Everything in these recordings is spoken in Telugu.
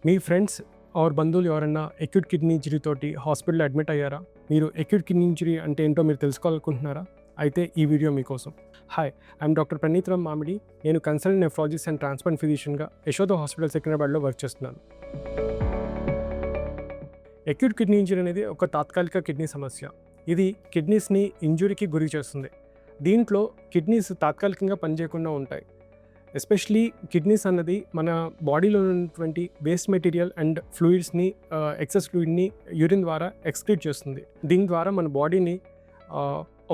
మీ ఫ్రెండ్స్ ఆర్ బంధువులు ఎవరైనా అక్యూట్ కిడ్నీ ఇంజరీ తోటి హాస్పిటల్లో అడ్మిట్ అయ్యారా? మీరు అక్యూట్ కిడ్నీ ఇంజరీ అంటే ఏంటో మీరు తెలుసుకోవాలనుకుంటున్నారా? అయితే ఈ వీడియో మీకోసం. Hi, I'm doctor Praneethram Mamidi. నేను కన్సల్టెంట్ నెఫ్రాలజిస్ట్ అండ్ ట్రాన్స్ప్లాంట్ ఫిజిషియన్గా యశోద హాస్పిటల్ సికింద్రాబాద్లో వర్క్ చేస్తున్నాను. అక్యూట్ కిడ్నీ ఇంజరీ అనేది ఒక తాత్కాలిక కిడ్నీ సమస్య. ఇది కిడ్నీస్ని ఇంజురీకి గురి చేస్తుంది. దీంట్లో కిడ్నీస్ తాత్కాలికంగా పనిచేయకుండా ఉంటాయి. ఎస్పెషలీ కిడ్నీస్ అన్నది మన బాడీలో ఉన్నటువంటి వేస్ట్ మెటీరియల్ అండ్ ఫ్లూయిడ్స్ని, ఎక్సెస్ ఫ్లూయిడ్ని యూరిన్ ద్వారా ఎక్స్క్రీట్ చేస్తుంది. దీని ద్వారా మన బాడీని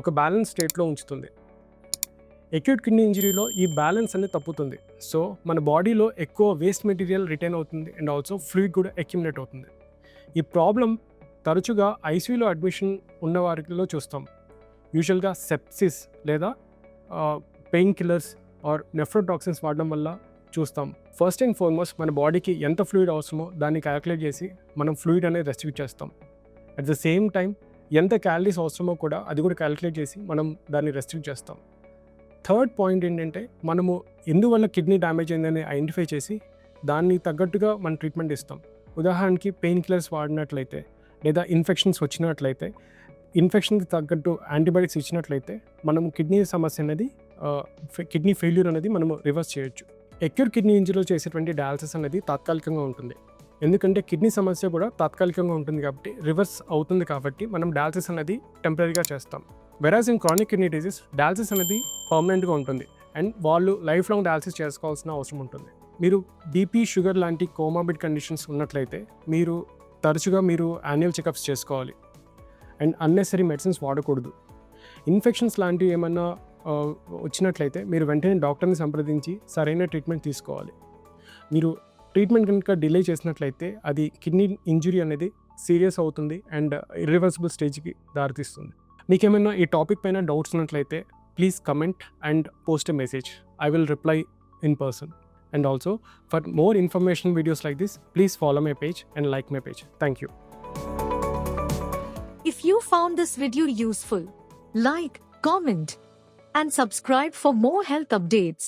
ఒక బ్యాలెన్స్ స్టేట్లో ఉంచుతుంది. అక్యూట్ కిడ్నీ ఇంజరీలో ఈ బ్యాలెన్స్ అనేది తప్పుతుంది. సో మన బాడీలో ఎక్కువ వేస్ట్ మెటీరియల్ రిటైన్ అవుతుంది అండ్ ఆల్సో ఫ్లూయిడ్ కూడా అక్యుములేట్ అవుతుంది. ఈ ప్రాబ్లం తరచుగా ఐసీయూలో అడ్మిషన్ ఉన్న వారిలో చూస్తాం. యూజువల్గా సెప్సిస్ లేదా పెయిన్ కిల్లర్స్ ఆర్ నెఫ్రోటాక్సిన్స్ వాడడం వల్ల చూస్తాం. ఫస్ట్ అండ్ ఫార్మోస్ట్ మన బాడీకి ఎంత ఫ్లూయిడ్ అవసరమో దాన్ని క్యాలిక్యులేట్ చేసి మనం ఫ్లూయిడ్ అనేది రెస్ట్రిక్ట్ చేస్తాం. అట్ ద సేమ్ టైం ఎంత క్యాలరీస్ అవసరమో కూడా అది కూడా క్యాలిక్యులేట్ చేసి మనం దాన్ని రెస్ట్రిక్ట్ చేస్తాం. థర్డ్ పాయింట్ ఏంటంటే మనము ఎందువల్ల కిడ్నీ డ్యామేజ్ అయిందని ఐడెంటిఫై చేసి దాన్ని తగ్గట్టుగా మనం ట్రీట్మెంట్ ఇస్తాం. ఉదాహరణకి పెయిన్ కిల్లర్స్ వాడినట్లయితే లేదా ఇన్ఫెక్షన్స్ వచ్చినట్లయితే, ఇన్ఫెక్షన్కి తగ్గట్టు యాంటీబయాటిక్స్ ఇచ్చినట్లయితే మనం కిడ్నీ సమస్య అనేది, కిడ్నీ ఫెయిల్యూర్ అనేది మనము రివర్స్ చేయొచ్చు. అక్యూట్ కిడ్నీ ఇంజరీలో చేసేటువంటి డయాలసిస్ అనేది తాత్కాలికంగా ఉంటుంది. ఎందుకంటే కిడ్నీ సమస్య కూడా తాత్కాలికంగా ఉంటుంది కాబట్టి, రివర్స్ అవుతుంది కాబట్టి మనం డయాలసిస్ అనేది టెంపరీగా చేస్తాం. Whereas in chronic kidney disease dialysis అనేది పర్మనెంట్గా ఉంటుంది అండ్ వాళ్ళు లైఫ్ లాంగ్ డయాలసిస్ చేసుకోవాల్సిన అవసరం ఉంటుంది. మీరు బీపీ, షుగర్ లాంటి కోమార్బిడ్ కండిషన్స్ ఉన్నట్లయితే మీరు తరచుగా యాన్యువల్ చెకప్స్ చేసుకోవాలి అండ్ అన్నెసరీ మెడిసిన్స్ వాడకూడదు. ఇన్ఫెక్షన్స్ లాంటివి ఏమన్నా వచ్చినట్లయితే మీరు వెంటనే డాక్టర్ని సంప్రదించి సరైన ట్రీట్మెంట్ తీసుకోవాలి. మీరు ట్రీట్మెంట్ కనుక డిలే చేసినట్లయితే అది కిడ్నీ ఇంజురీ అనేది సీరియస్ అవుతుంది అండ్ ఇర్రివర్సిబుల్ స్టేజ్కి దారితీస్తుంది. మీకేమైనా ఈ టాపిక్ పైన డౌట్స్ ఉన్నట్లయితే please comment and post a message. I will reply in person. And also, for more information videos like this, please follow my page and like my page. Thank you. If you found this video useful, like, comment, and subscribe for more health updates.